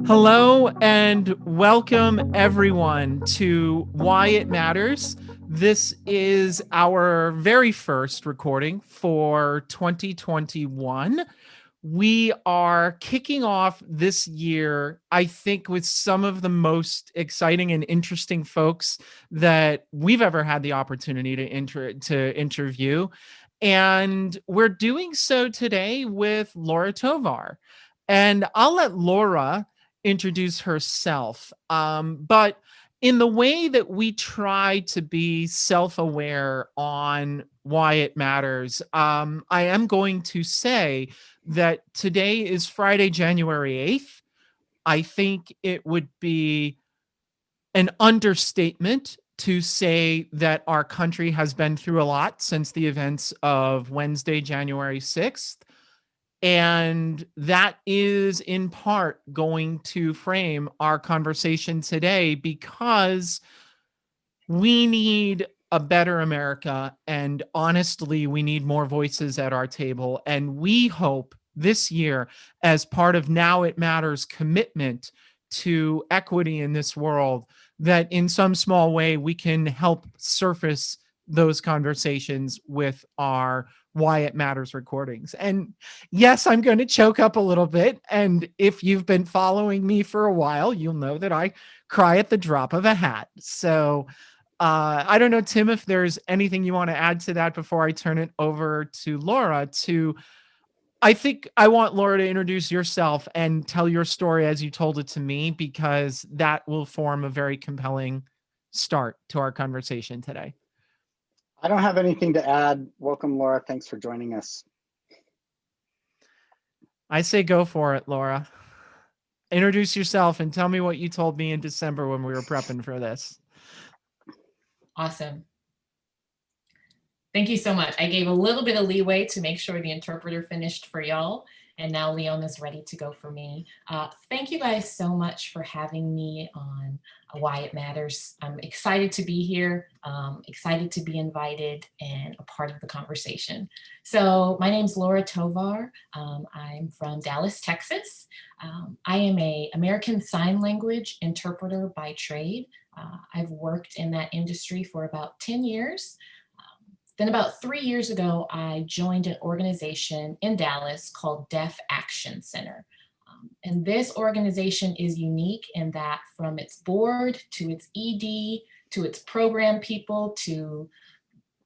Hello and welcome everyone to Why It Matters. This is our very first recording for 2021. We are kicking off this year, I think, with some of the most exciting and interesting folks that we've ever had the opportunity to interview. And we're doing so today with Laura Tovar. And I'll let Laura introduce herself. But in the way that we try to be self-aware on why it matters, I am going to say that today is Friday, January 8th. I think it would be an understatement to say that our country has been through a lot since the events of Wednesday, January 6th. And that is in part going to frame our conversation today because we need a better America. And honestly, we need more voices at our table. And we hope this year, as part of Now It Matters commitment to equity in this world, that in some small way we can help surface those conversations with our Why It Matters recordings. And yes, I'm going to choke up a little bit. And if you've been following me for a while, you'll know that I cry at the drop of a hat. So I don't know, Tim, if there's anything you want to add to that before I turn it over to Laura I think I want Laura to introduce yourself and tell your story as you told it to me, because that will form a very compelling start to our conversation today. I don't have anything to add. Welcome, Laura. Thanks for joining us. I say go for it, Laura. Introduce yourself and tell me what you told me in December when we were prepping for this. Awesome. Thank you so much. I gave a little bit of leeway to make sure the interpreter finished for y'all. And now Leon is ready to go for me. Thank you guys so much for having me on Why It Matters. I'm excited to be here, excited to be invited and a part of the conversation. So my name's Laura Tovar. I'm from Dallas, Texas. I am an American Sign Language interpreter by trade. I've worked in that industry for about 10 years. Then about 3 years ago, I joined an organization in Dallas called Deaf Action Center. And this organization is unique in that from its board to its ED, to its program people, to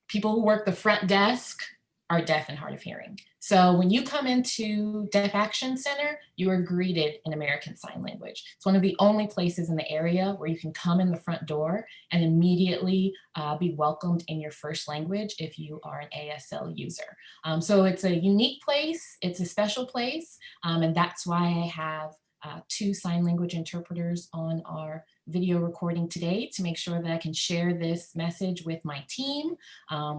people who work the front desk are deaf and hard of hearing. So when you come into Deaf Action Center, you are greeted in American Sign Language. It's one of the only places in the area where you can come in the front door and immediately be welcomed in your first language if you are an ASL user. So it's a unique place, it's a special place, and that's why I have 2 sign language interpreters on our video recording today to make sure that I can share this message with my team,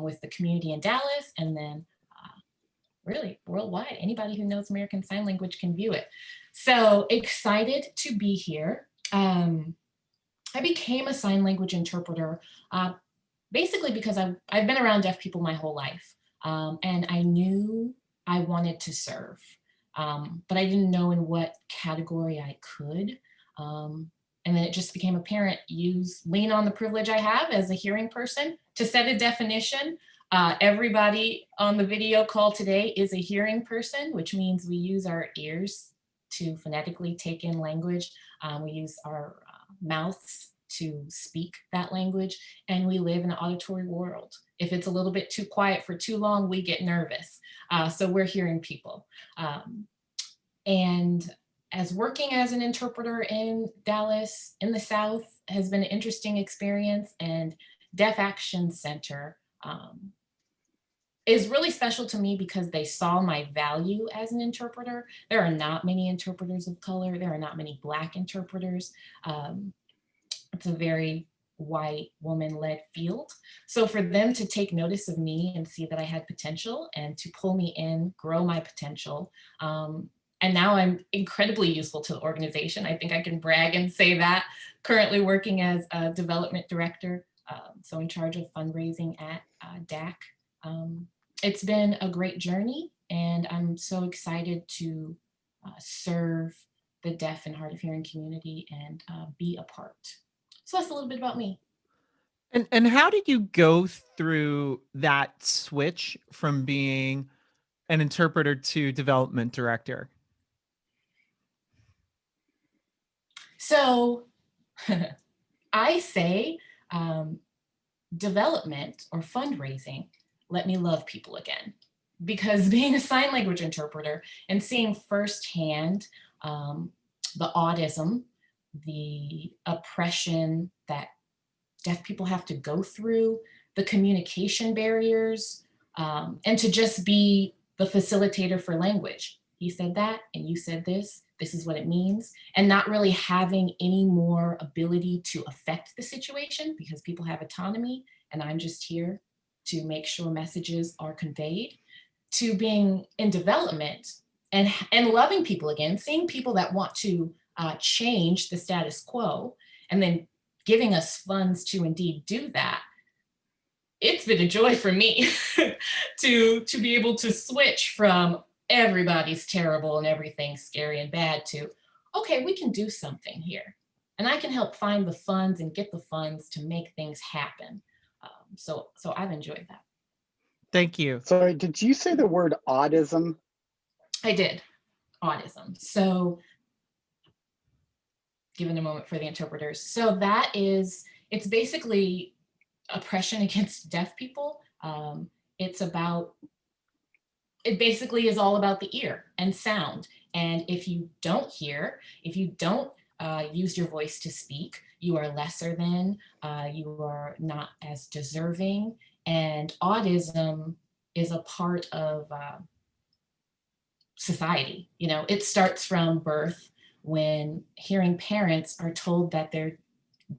with the community in Dallas, and then really worldwide. Anybody who knows American Sign Language can view it. So excited to be here. I became a sign language interpreter basically because I've been around deaf people my whole life, and I knew I wanted to serve, but I didn't know in what category I could. And then it just became apparent, lean on the privilege I have as a hearing person to set a definition. Everybody on the video call today is a hearing person, which means we use our ears to phonetically take in language. We use our mouths to speak that language, and we live in an auditory world. If it's a little bit too quiet for too long, we get nervous. So we're hearing people. And as working as an interpreter in Dallas, in the South, has been an interesting experience, and Deaf Action Center is really special to me because they saw my value as an interpreter. There are not many interpreters of color. There are not many Black interpreters. It's a very white woman-led field. So for them to take notice of me and see that I had potential and to pull me in, grow my potential, and now I'm incredibly useful to the organization. I think I can brag and say that. Currently working as a development director, so in charge of fundraising at DAC. it's been a great journey, and I'm so excited to serve the deaf and hard of hearing community and be a part. So that's a little bit about me. And how did you go through that switch from being an interpreter to development director? So I say development or fundraising let me love people again. Because being a sign language interpreter and seeing firsthand the autism, the oppression that deaf people have to go through, the communication barriers, and to just be the facilitator for language. He said that, and you said this. This is what it means. And not really having any more ability to affect the situation because people have autonomy, and I'm just here to make sure messages are conveyed, to being in development and loving people again, seeing people that want to change the status quo, and then giving us funds to indeed do that. It's been a joy for me to be able to switch from everybody's terrible and everything's scary and bad to, okay, we can do something here. And I can help find the funds and get the funds to make things happen. So I've enjoyed that. Thank you. Sorry, did you say the word autism? I did. Autism. So given a moment for the interpreters. So that is, it's basically oppression against deaf people. It's about, it basically is all about the ear and sound. And if you don't hear, if you don't use your voice to speak, you are lesser than, you are not as deserving. And autism is a part of society. You know, it starts from birth when hearing parents are told that their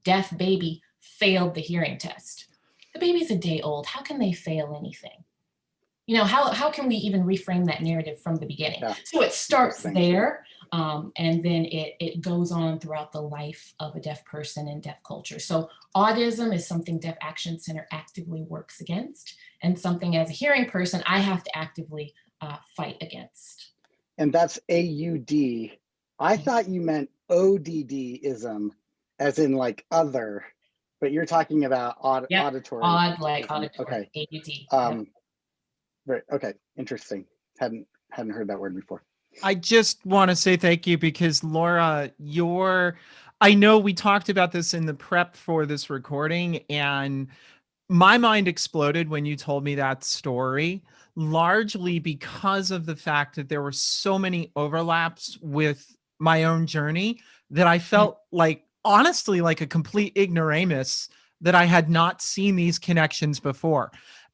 deaf baby failed the hearing test. The baby's a day old. How can they fail anything? You know, how can we even reframe that narrative from the beginning? Yeah. So it starts there, and then it goes on throughout the life of a deaf person in deaf culture. So autism is something Deaf Action Center actively works against, and something as a hearing person, I have to actively fight against. And that's AUD. I thought you meant ODD-ism, as in like other, but you're talking about auditory. Odd, like auditory, okay. AUD. Right. Okay. Interesting. Hadn't heard that word before. I just want to say thank you because Laura, I know we talked about this in the prep for this recording, and my mind exploded when you told me that story, largely because of the fact that there were so many overlaps with my own journey that I felt like, honestly, like a complete ignoramus that I had not seen these connections before.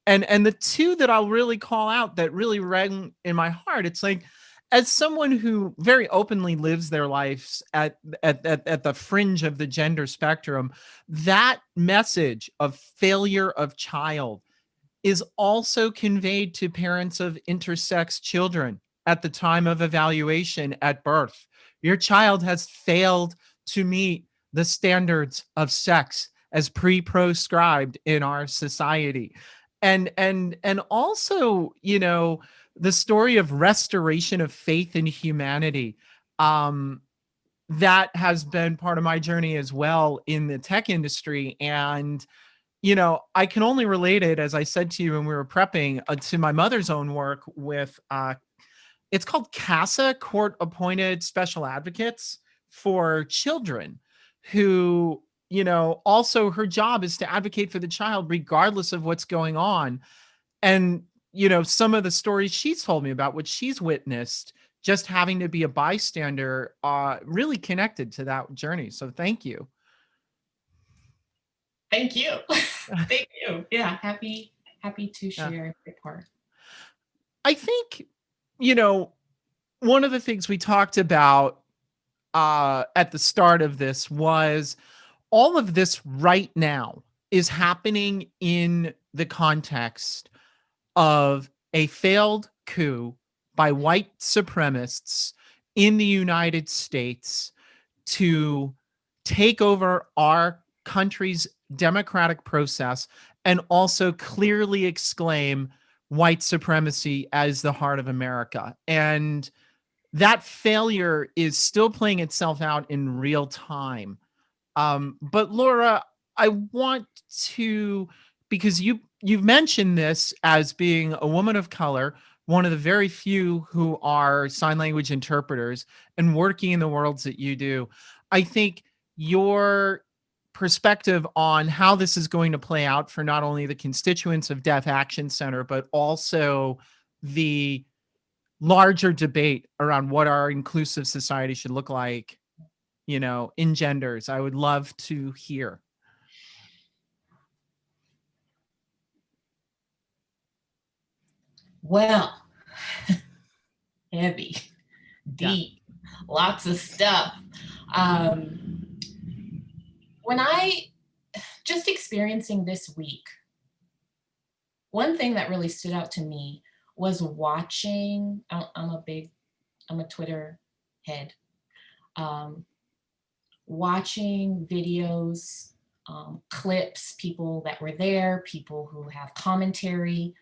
And the two that I'll really call out that really rang in my heart, it's like, as someone who very openly lives their lives at the fringe of the gender spectrum, that message of failure of child is also conveyed to parents of intersex children at the time of evaluation at birth. Your child has failed to meet the standards of sex as pre-proscribed in our society. And also, you know, the story of restoration of faith in humanity, that has been part of my journey as well in the tech industry. And you know, I can only relate it, as I said to you when we were prepping, to my mother's own work with it's called CASA, Court Appointed Special Advocates for Children, who, you know, also her job is to advocate for the child regardless of what's going on. And, you know, some of the stories she's told me about what she's witnessed, just having to be a bystander, really connected to that journey. So thank you. Thank you. Thank you. Yeah, happy to share a part. I think, you know, one of the things we talked about at the start of this was all of this right now is happening in the context of a failed coup by white supremacists in the United States to take over our country's democratic process and also clearly exclaim, white supremacy as the heart of America. And that failure is still playing itself out in real time. But Laura, I want to, because you've mentioned this as being a woman of color, one of the very few who are sign language interpreters and working in the worlds that you do. I think your perspective on how this is going to play out for not only the constituents of Deaf Action Center, but also the larger debate around what our inclusive society should look like, in genders. I would love to hear. Well, heavy, deep, lots of stuff. When I just experiencing this week, one thing that really stood out to me was watching, I'm a Twitter head, watching videos, clips, people that were there, people who have commentary,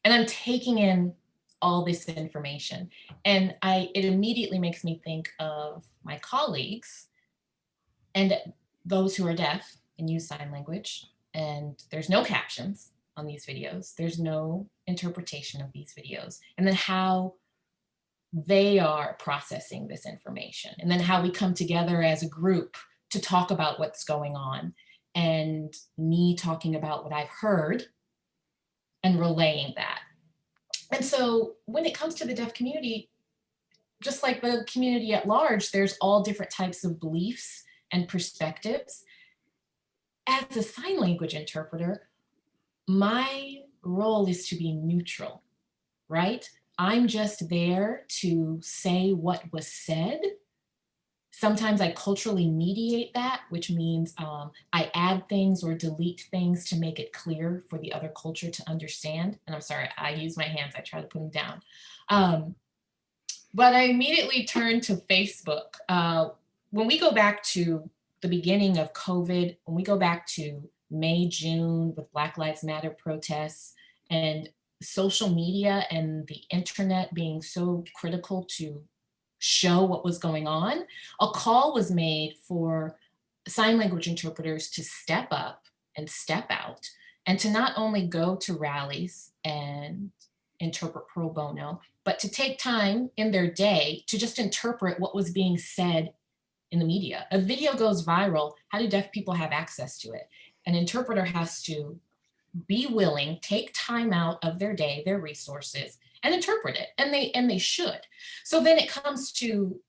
and I'm taking in all this information. And it immediately makes me think of my colleagues and those who are deaf and use sign language. And there's no captions on these videos. There's no interpretation of these videos. And then how they are processing this information. And then how we come together as a group to talk about what's going on. And me talking about what I've heard and relaying that. And so when it comes to the deaf community, just like the community at large, there's all different types of beliefs and perspectives. As a sign language interpreter, my role is to be neutral, right? I'm just there to say what was said. Sometimes I culturally mediate that, which means I add things or delete things to make it clear for the other culture to understand. And I'm sorry, I use my hands, I try to put them down. But I immediately turned to Facebook. When we go back to the beginning of COVID, when we go back to May, June with Black Lives Matter protests and social media and the internet being so critical to show what was going on, a call was made for sign language interpreters to step up and step out and to not only go to rallies and interpret pro bono, but to take time in their day to just interpret what was being said in the media. A video goes viral. How do deaf people have access to it? An interpreter has to be willing, take time out of their day, their resources, and interpret it. And they should. So then it comes to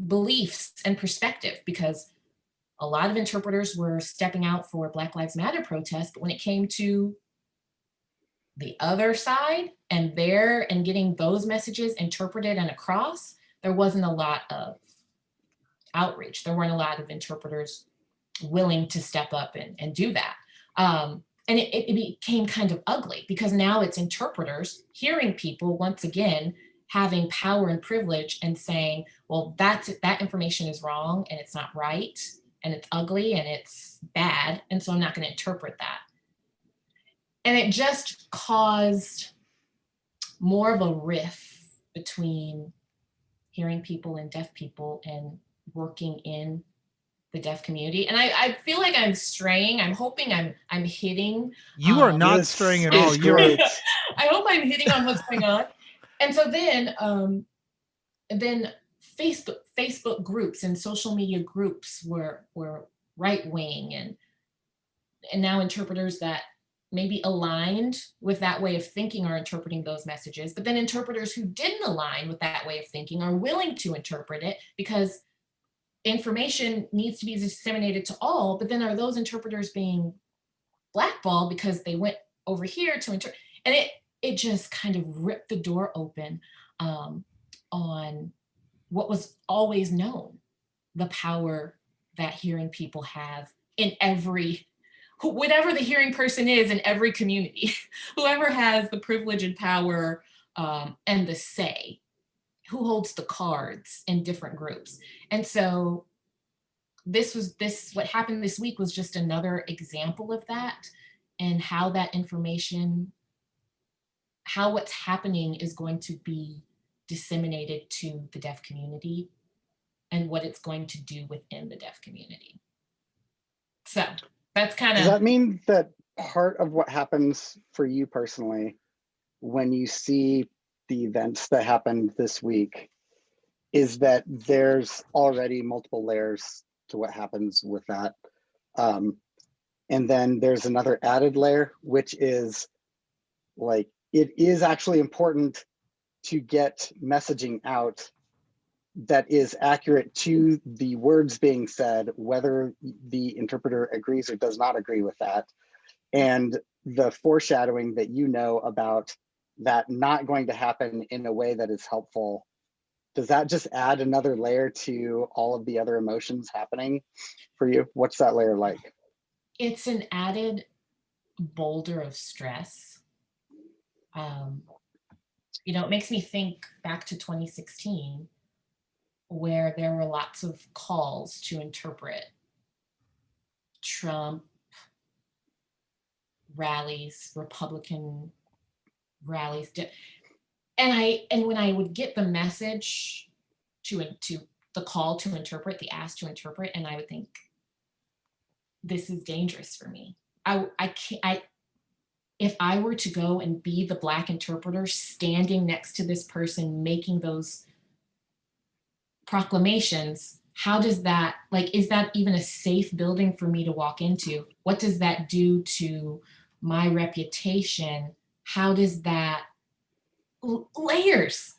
beliefs and perspective, because a lot of interpreters were stepping out for Black Lives Matter protests, but when it came to the other side and getting those messages interpreted and across, there wasn't a lot of outreach. There weren't a lot of interpreters willing to step up and do that. And it became kind of ugly, because now it's interpreters hearing people once again having power and privilege and saying, well, that information is wrong and it's not right and it's ugly and it's bad, and so I'm not going to interpret that. And it just caused more of a rift between hearing people and deaf people and working in the deaf community. And I feel like I'm straying. I'm hoping I'm hitting. You are not straying at all. You're I hope I'm hitting on what's going on. And so then Facebook groups and social media groups were right wing, and now interpreters that maybe aligned with that way of thinking are interpreting those messages. But then interpreters who didn't align with that way of thinking are willing to interpret it because information needs to be disseminated to all. But then are those interpreters being blackballed because they went over here to interpret? And it just kind of ripped the door open on what was always known, the power that hearing people have in whatever the hearing person is in every community, whoever has the privilege and power and the say, who holds the cards in different groups. And so what happened this week was just another example of that. and how that information, how what's happening is going to be disseminated to the deaf community and what it's going to do within the deaf community. So that's kind of. Does that mean that part of what happens for you personally when you see the events that happened this week is that there's already multiple layers to what happens with that? And then there's another added layer, which is like, it is actually important to get messaging out that is accurate to the words being said, whether the interpreter agrees or does not agree with that. And the foreshadowing that you know about that not going to happen in a way that is helpful, does that just add another layer to all of the other emotions happening for you? What's that layer like? It's an added boulder of stress. You know, it makes me think back to 2016, where there were lots of calls to interpret Trump rallies, Republican rallies. And when I would get the message to the call to interpret, the ask to interpret, and I would think, this is dangerous for me. If I were to go and be the Black interpreter standing next to this person making those proclamations, how does that, like, is that even a safe building for me to walk into? What does that do to my reputation? How does that, layers.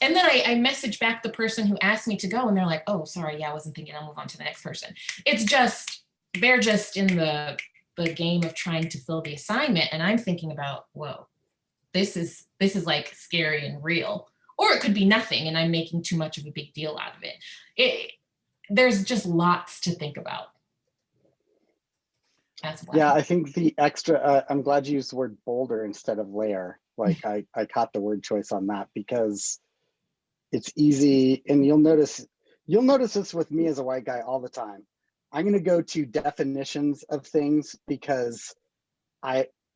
And then I message back the person who asked me to go, and they're like, oh, sorry, yeah, I wasn't thinking, I'll move on to the next person. It's just, they're just in the game of trying to fill the assignment. And I'm thinking about, whoa, this is like scary and real. Or it could be nothing and I'm making too much of a big deal out of it. There's just lots to think about. Yeah, I think the extra, I'm glad you used the word boulder instead of layer. Like I caught the word choice on that because it's easy, and you'll notice this with me as a white guy all the time. I'm going to go to definitions of things because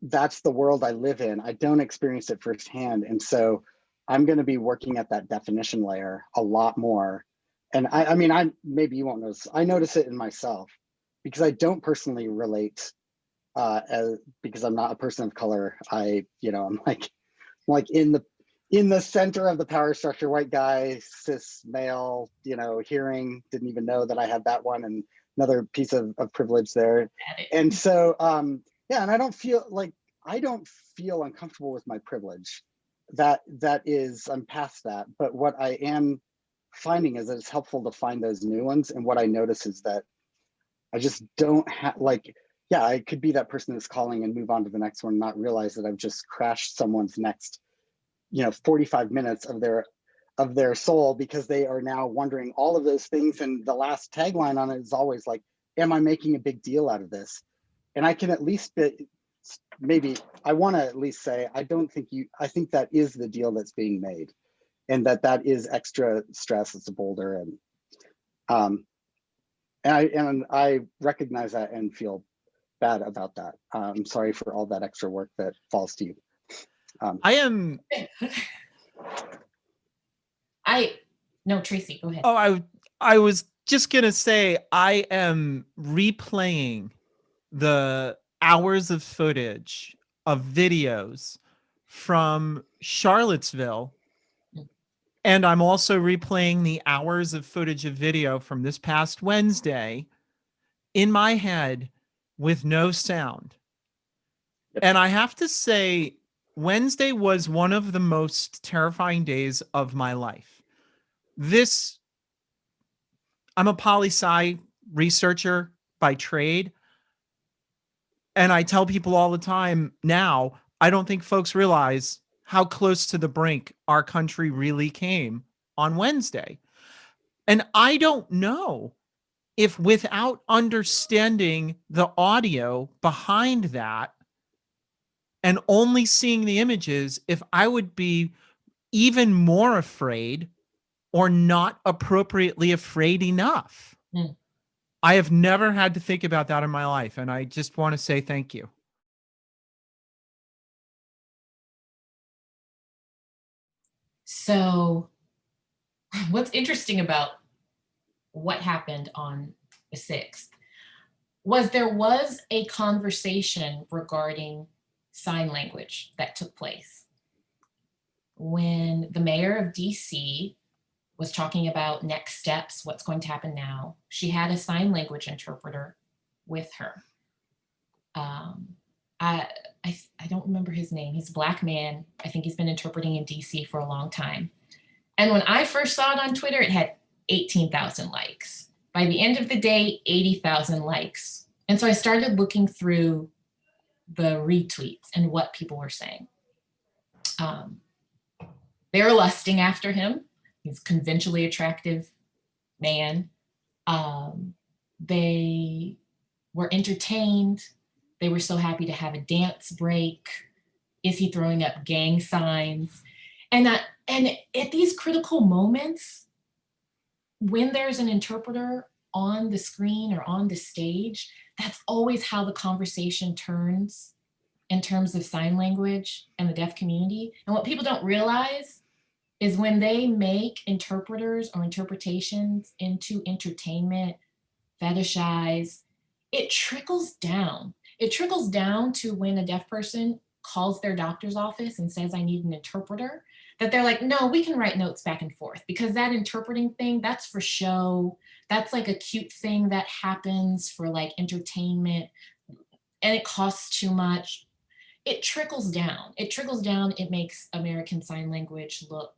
that's the world I live in. I don't experience it firsthand. And so I'm going to be working at that definition layer a lot more. And I mean, maybe you won't notice. I notice it in myself because I don't personally relate because I'm not a person of color. I'm like in the center of the power structure, white guy, cis male, hearing, didn't even know that I had that one, and another piece of privilege there. And so, yeah, and I don't feel uncomfortable with my privilege. That is, I'm past that. But what I am finding is that it's helpful to find those new ones. And what I notice is that I just don't have, yeah, I could be that person that's calling and move on to the next one, not realize that I've just crashed someone's next, 45 minutes of their soul, because they are now wondering all of those things. And the last tagline on it is always like, am I making a big deal out of this? And I can at least I want to at least say, I think that is the deal that's being made, and that is extra stress. It's a boulder. And I recognize that and feel bad about that. I'm sorry for all that extra work that falls to you. No, Tracy, go ahead. Oh, I was just gonna say, I am replaying the hours of footage of videos from Charlottesville, and I'm also replaying the hours of footage of video from this past Wednesday in my head with no sound. Yep. And I have to say, Wednesday was one of the most terrifying days of my life. I'm a poli-sci researcher by trade. And I tell people all the time now, I don't think folks realize how close to the brink our country really came on Wednesday. And I don't know if, without understanding the audio behind that and only seeing the images, if I would be even more afraid or not appropriately afraid enough. I have never had to think about that in my life. And I just want to say thank you. So what's interesting about what happened on the 6th was there was a conversation regarding sign language that took place when the mayor of DC was talking about next steps, what's going to happen now. She had a sign language interpreter with her. I don't remember his name. He's a Black man. I think he's been interpreting in DC for a long time. And when I first saw it on Twitter, it had 18,000 likes. By the end of the day, 80,000 likes. And so I started looking through the retweets and what people were saying. They were lusting after him. He's a conventionally attractive man. They were entertained. They were so happy to have a dance break. Is he throwing up gang signs? And at these critical moments, when there's an interpreter on the screen or on the stage, that's always how the conversation turns in terms of sign language and the deaf community. And what people don't realize is when they make interpreters or interpretations into entertainment, fetishize, it trickles down. It trickles down to when a deaf person calls their doctor's office and says, I need an interpreter, that they're like, no, we can write notes back and forth, because that interpreting thing, that's for show. That's like a cute thing that happens for like entertainment, and it costs too much. It trickles down. It trickles down. It makes American Sign Language look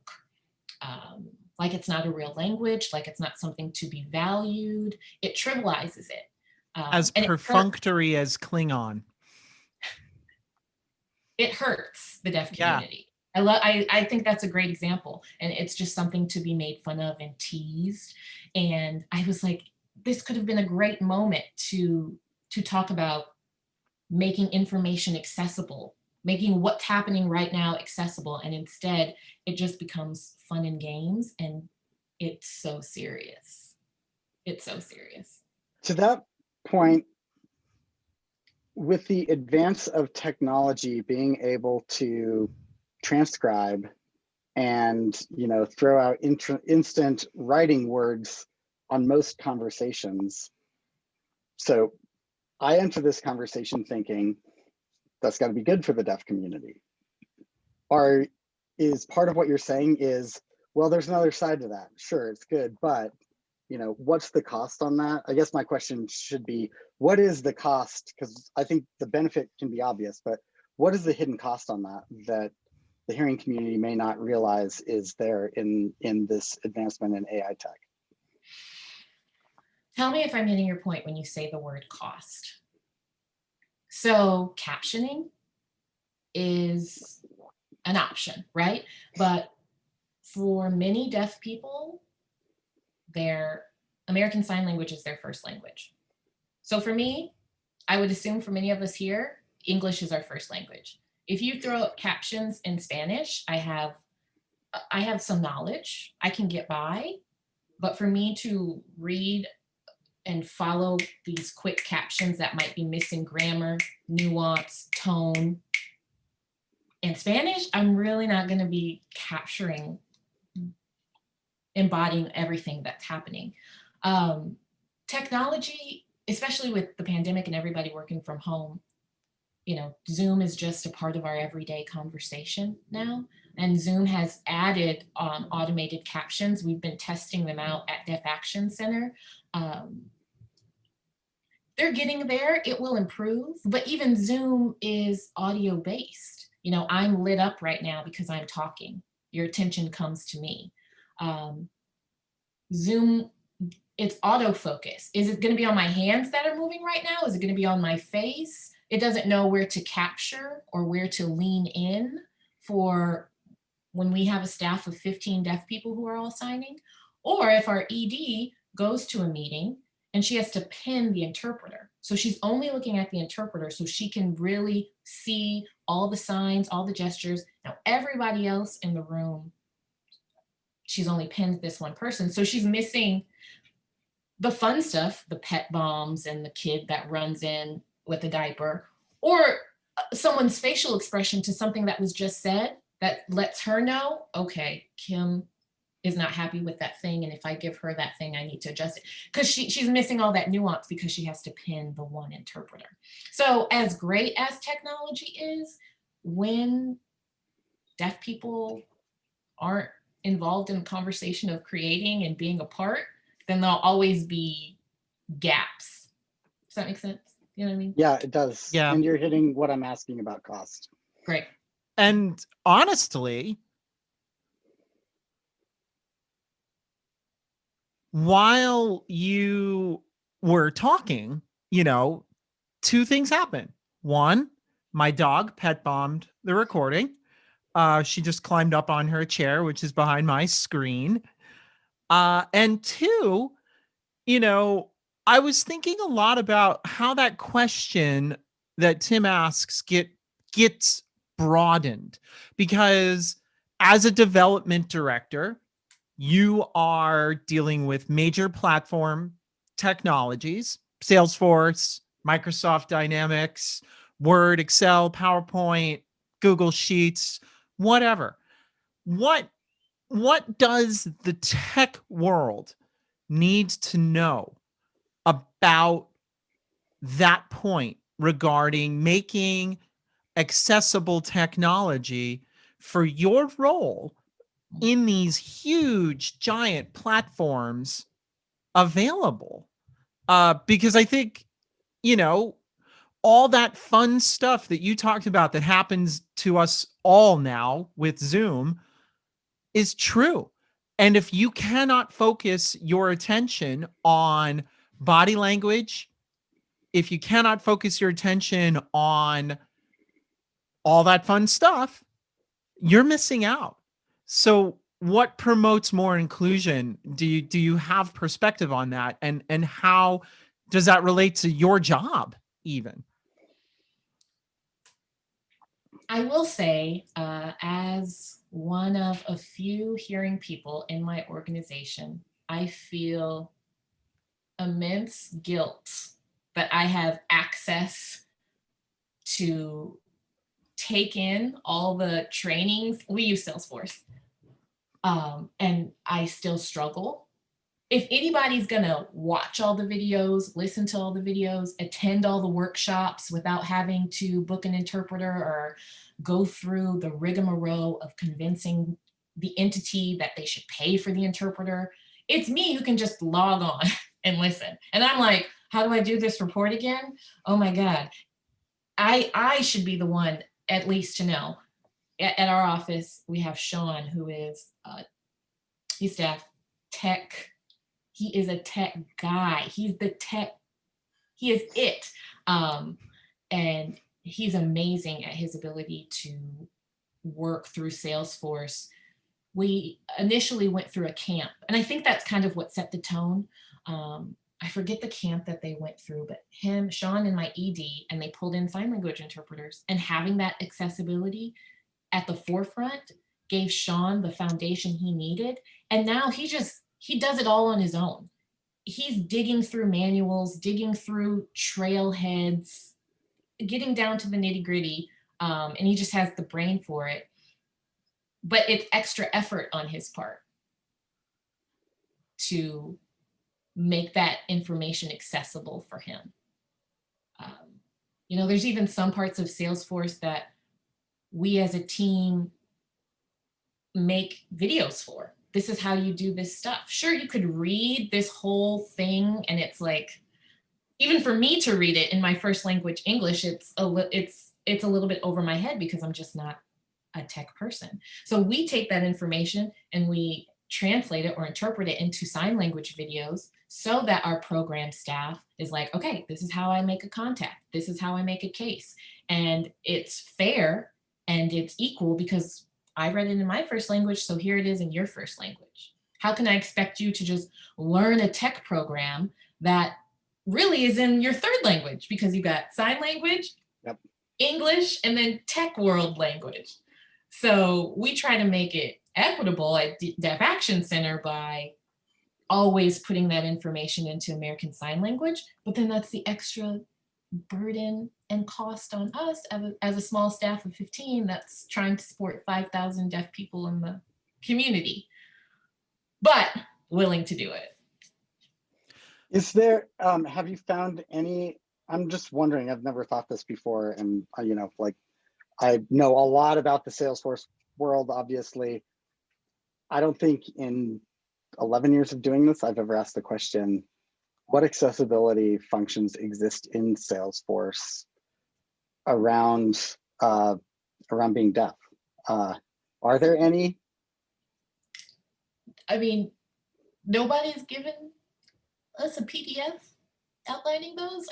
like it's not a real language, like it's not something to be valued. It trivializes it. As perfunctory as Klingon. It hurts the deaf community. Yeah. I think that's a great example. And it's just something to be made fun of and teased. And I was like, this could have been a great moment to talk about making information accessible, making what's happening right now accessible. And instead, it just becomes fun and games. And it's so serious. It's so serious. To that point, with the advance of technology being able to transcribe and throw out instant writing words on most conversations, so I enter this conversation thinking that's got to be good for the deaf community. Is part of what you're saying is, well, there's another side to that. Sure, it's good, but what's the cost on that? I guess my question should be, what is the cost? Because I think the benefit can be obvious, but what is the hidden cost on that the hearing community may not realize is there in this advancement in AI tech? Tell me if I'm hitting your point when you say the word cost. So captioning is an option, right? But for many deaf people, their American Sign Language is their first language. So for me, I would assume for many of us here, English is our first language. If you throw up captions in Spanish, I have some knowledge, I can get by, but for me to read and follow these quick captions that might be missing grammar, nuance, tone, in Spanish, I'm really not going to be embodying everything that's happening. Technology, especially with the pandemic and everybody working from home, Zoom is just a part of our everyday conversation now. And Zoom has added automated captions. We've been testing them out at Deaf Action Center. They're getting there. It will improve. But even Zoom is audio based. I'm lit up right now because I'm talking. Your attention comes to me. Zoom, it's autofocus. Is it going to be on my hands that are moving right now? Is it going to be on my face? It doesn't know where to capture or where to lean in for when we have a staff of 15 deaf people who are all signing, or if our ED goes to a meeting and she has to pin the interpreter. So she's only looking at the interpreter so she can really see all the signs, all the gestures. Now, everybody else in the room, she's only pinned this one person. So she's missing the fun stuff, the pet bombs and the kid that runs in with a diaper, or someone's facial expression to something that was just said that lets her know, okay, Kim is not happy with that thing. And if I give her that thing, I need to adjust it. Because she's missing all that nuance because she has to pin the one interpreter. So as great as technology is, when deaf people aren't involved in the conversation of creating and being a part, then there'll always be gaps. Does that make sense? You know what I mean? Yeah, it does. Yeah. And you're hitting what I'm asking about cost. Great. And honestly, while you were talking, two things happened. One, my dog pet bombed the recording. She just climbed up on her chair, which is behind my screen. And two, I was thinking a lot about how that question that Tim asks gets broadened, because as a development director, you are dealing with major platform technologies, Salesforce, Microsoft Dynamics, Word, Excel, PowerPoint, Google Sheets, whatever. What does the tech world need to know about that point regarding making accessible technology for your role in these huge giant platforms available? Because I think, all that fun stuff that you talked about that happens to us all now with Zoom is true. And if you cannot focus your attention on body language, if you cannot focus your attention on all that fun stuff, you're missing out. So what promotes more inclusion? Do you have perspective on that? And how does that relate to your job even? I will say, as one of a few hearing people in my organization, I feel immense guilt that I have access to take in all the trainings. We use Salesforce, and I still struggle. If anybody's gonna watch all the videos, listen to all the videos, attend all the workshops without having to book an interpreter or go through the rigmarole of convincing the entity that they should pay for the interpreter, it's me who can just log on and listen. And I'm like, how do I do this report again? Oh my God. I should be the one at least to know. At our office, we have Sean, who is he's staff tech. He is a tech guy. He's the tech. He is it. And he's amazing at his ability to work through Salesforce. We initially went through a camp, and I think that's kind of what set the tone. I forget the camp that they went through, but Sean, and my ED, and they pulled in sign language interpreters, and having that accessibility at the forefront gave Sean the foundation he needed. And now he does it all on his own. He's digging through manuals, digging through trailheads, getting down to the nitty gritty, and he just has the brain for it. But it's extra effort on his part to make that information accessible for him. There's even some parts of Salesforce that we as a team make videos for. This is how you do this stuff. Sure, you could read this whole thing, and it's like, even for me to read it in my first language, English, it's a little bit over my head because I'm just not a tech person. So we take that information and we translate it or interpret it into sign language videos so that our program staff is like, okay, this is how I make a contact. This is how I make a case. And it's fair and it's equal because I read it in my first language, so here it is in your first language. How can I expect you to just learn a tech program that really is in your third language? Because you got sign language, yep, English, and then tech world language. So we try to make it equitable at Deaf Action Center by always putting that information into American Sign Language, but then that's the extra burden and cost on us as a small staff of 15 that's trying to support 5,000 deaf people in the community, but willing to do it. Is there, have you found any, I'm just wondering, I've never thought this before, and you know, like, I know a lot about the Salesforce world, obviously. I don't think in 11 years of doing this, I've ever asked the question, what accessibility functions exist in Salesforce around around being deaf? Are there any? I mean, nobody's given us a PDF outlining those,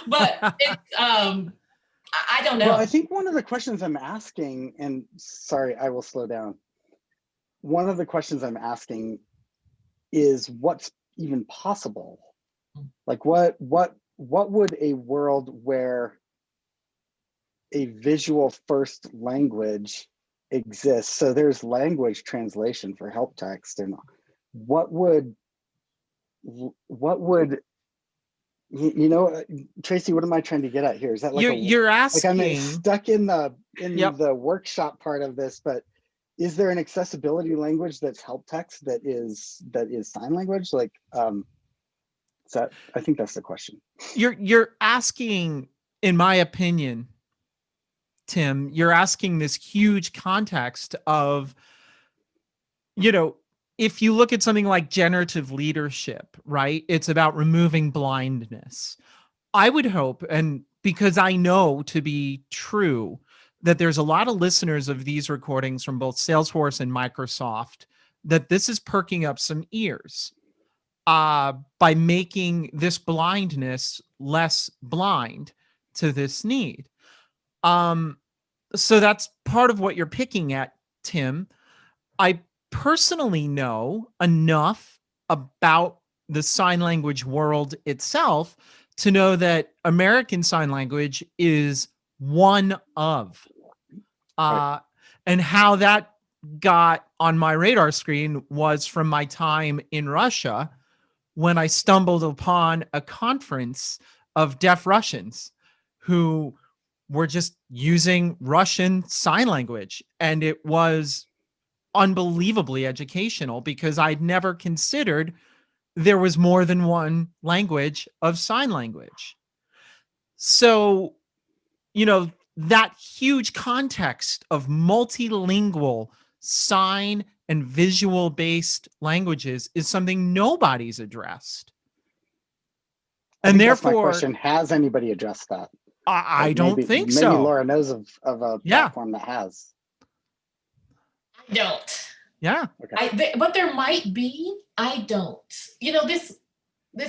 but it's, I don't know. Well, I think one of the questions I'm asking, and sorry, I will slow down. One of the questions I'm asking is what's even possible? Like what would a world where a visual first language exists? So there's language translation for help text, and what would you know, Tracy, what am I trying to get at here? Is that like you're asking, like I'm stuck in the Yep. the workshop part of this, but is there an accessibility language that's help text that is sign language? Like, so I think that's the question. You're asking, in my opinion, Tim, you're asking this huge context of, you know, if you look at something like generative leadership, right? It's about removing blindness. I would hope, and because I know to be true, that there's a lot of listeners of these recordings from both Salesforce and Microsoft, that this is perking up some ears by making this blindness less blind to this need. So that's part of what you're picking at, Tim. I personally know enough about the sign language world itself to know that American Sign Language is one of, Right. and how that got on my radar screen was from my time in Russia when I stumbled upon a conference of deaf Russians who were just using Russian sign language. And it was unbelievably educational because I'd never considered there was more than one language of sign language. So, you know, that huge context of multilingual sign and visual based languages is something nobody's addressed. I And think that's my therefore, question. Has anybody addressed that? I Like don't think maybe so. Laura knows of a Yeah. platform that has. I don't. Yeah. Okay. But there might be. I don't. You know, this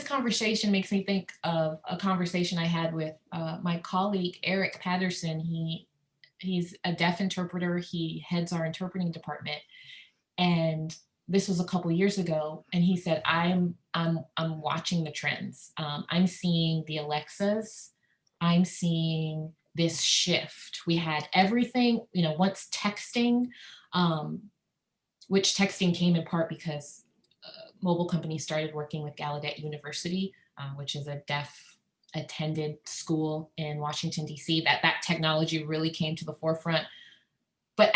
conversation makes me think of a conversation I had with my colleague Eric Patterson. He's a deaf interpreter. He heads our interpreting department, and this was a couple years ago. And he said, "I'm watching the trends. I'm seeing the Alexas. I'm seeing this shift. We had everything. You know, once texting." Which texting came in part because mobile companies started working with Gallaudet University, which is a deaf attended school in Washington, D.C., that technology really came to the forefront. But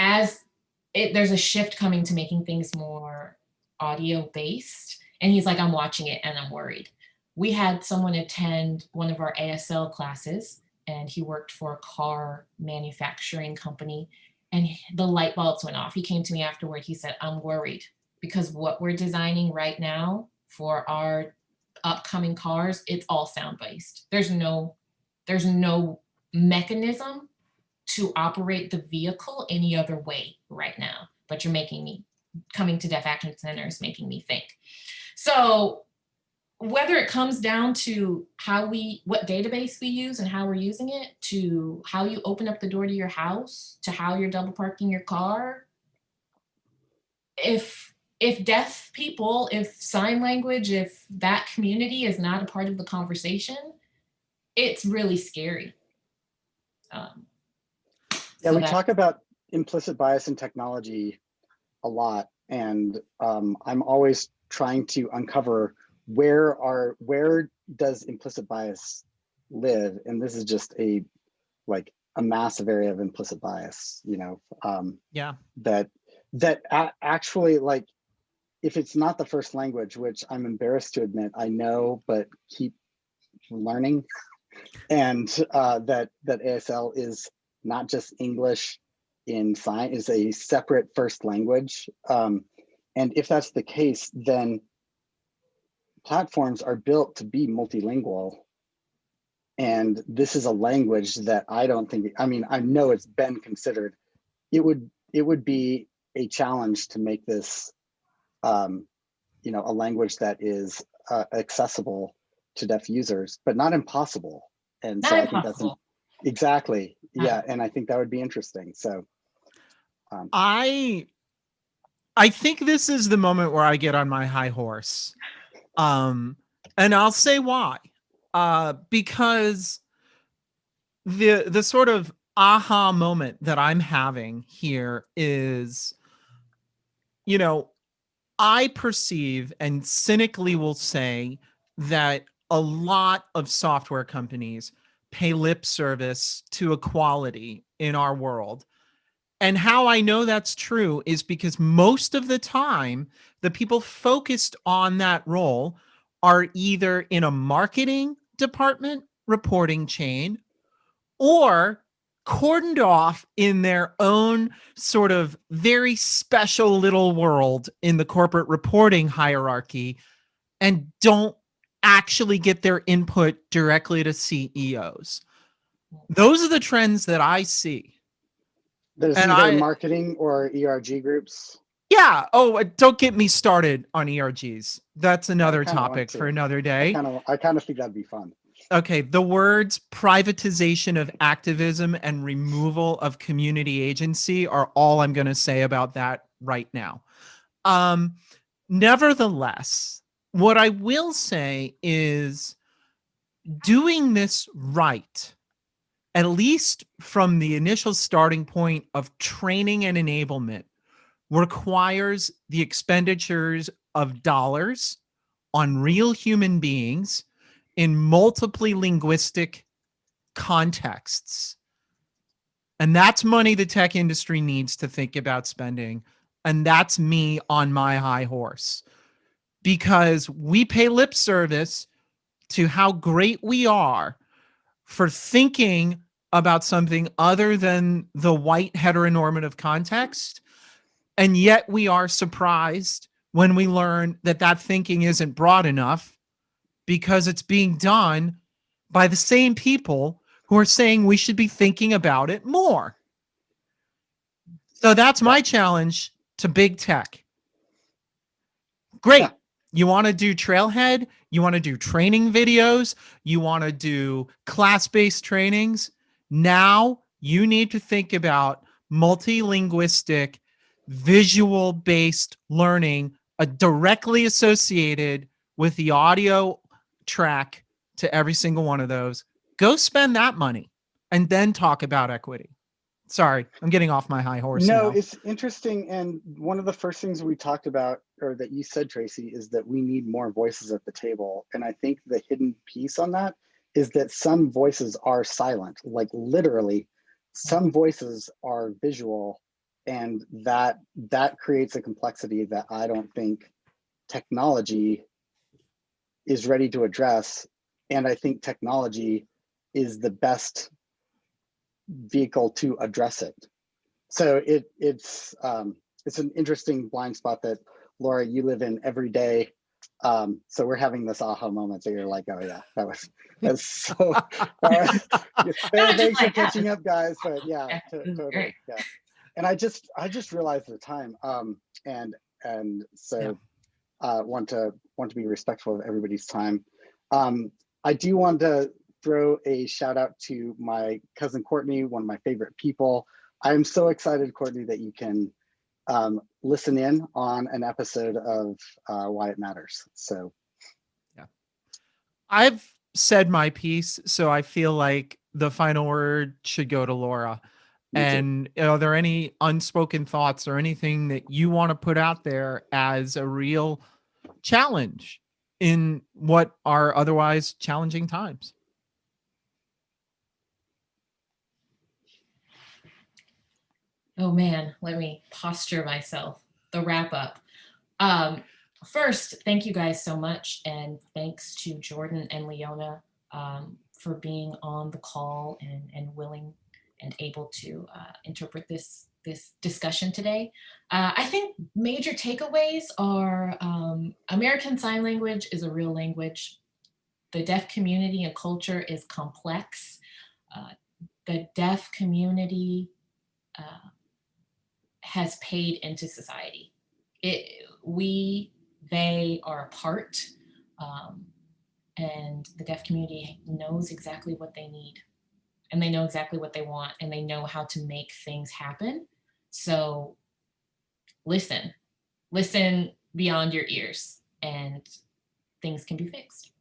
there's a shift coming to making things more audio based. And he's like, I'm watching it and I'm worried. We had someone attend one of our ASL classes, and he worked for a car manufacturing company, and the light bulbs went off. He came to me afterward. He said, I'm worried because what we're designing right now for our upcoming cars, it's all sound based. There's no mechanism to operate the vehicle any other way right now. But you're making me, coming to Deaf Action Center is making me think. So whether it comes down to what database we use and how we're using it, to how you open up the door to your house, to how you're double parking your car, if deaf people, if sign language, if that community is not a part of the conversation, it's really scary. Yeah, we talk about implicit bias in technology a lot, and I'm always trying to uncover where does implicit bias live, and this is just a massive area of implicit bias, Yeah. Actually, like, if it's not the first language, which I'm embarrassed to admit, I know, but keep learning, and that ASL is not just English in science, is a separate first language. And if that's the case, then platforms are built to be multilingual. And this is a language that I don't think, I mean, I know it's been considered. It would be a challenge to make this, a language that is accessible to deaf users, but not impossible. And Not so I think that's impossible. exactly, Not yeah. And I think that would be interesting. So I think this is the moment where I get on my high horse. And I'll say why. Because the sort of aha moment that I'm having here is, I perceive and cynically will say that a lot of software companies pay lip service to equality in our world. And how I know that's true is because most of the time, the people focused on that role are either in a marketing department reporting chain or cordoned off in their own sort of very special little world in the corporate reporting hierarchy and don't actually get their input directly to CEOs. Those are the trends that I see. there's And either marketing or ERG groups. Yeah. Oh, don't get me started on ERGs. That's another topic for another day. I kind of think that'd be fun. Okay. The words privatization of activism and removal of community agency are all I'm going to say about that right now. Nevertheless, what I will say is doing this right, at least from the initial starting point of training and enablement, requires the expenditures of dollars on real human beings in multiply linguistic contexts. And that's money the tech industry needs to think about spending. And that's me on my high horse, because we pay lip service to how great we are for thinking about something other than the white heteronormative context. And yet we are surprised when we learn that that thinking isn't broad enough because it's being done by the same people who are saying we should be thinking about it more. So that's my challenge to big tech. Great. Yeah. You want to do Trailhead? You want to do training videos? You want to do class-based trainings? Now you need to think about multilinguistic, visual-based learning directly associated with the audio track to every single one of those. Go spend that money and then talk about equity. Sorry, I'm getting off my high horse now. No, it's interesting. And one of the first things we talked about, or that you said, Tracy, is that we need more voices at the table. And I think the hidden piece on that is that some voices are silent, like literally some voices are visual, and that creates a complexity that I don't think technology is ready to address. And I think technology is the best vehicle to address it. So it's an interesting blind spot that, Laura, you live in every day. So we're having this aha moment that you're like, oh yeah, that's so. Thanks for catching up, guys. But yeah, totally. Yeah, and I just realized the time. And so want to be respectful of everybody's time. I do want to throw a shout out to my cousin Courtney, one of my favorite people. I'm so excited, Courtney, that you can listen in on an episode of Why It Matters. So, yeah, I've said my piece, so I feel like the final word should go to Laura. And are there any unspoken thoughts or anything that you want to put out there as a real challenge in what are otherwise challenging times? Oh man, let me posture myself. The wrap up. Um, First, thank you guys so much, and thanks to Jordan and Leona for being on the call and willing and able to interpret this discussion today. I think major takeaways are American Sign Language is a real language. The deaf community and culture is complex. Uh, the deaf community uh, has paid into society. They are a part, um, and the deaf community knows exactly what they need, and they know exactly what they want, and they know how to make things happen. So listen, listen beyond your ears, and things can be fixed.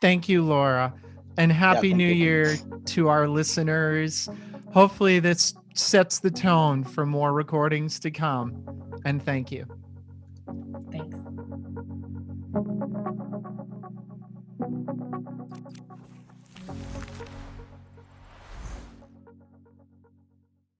Thank you, Laura. And Yeah, Happy thank New you. Year to our listeners. Hopefully, this sets the tone for more recordings to come. And thank you. Thanks.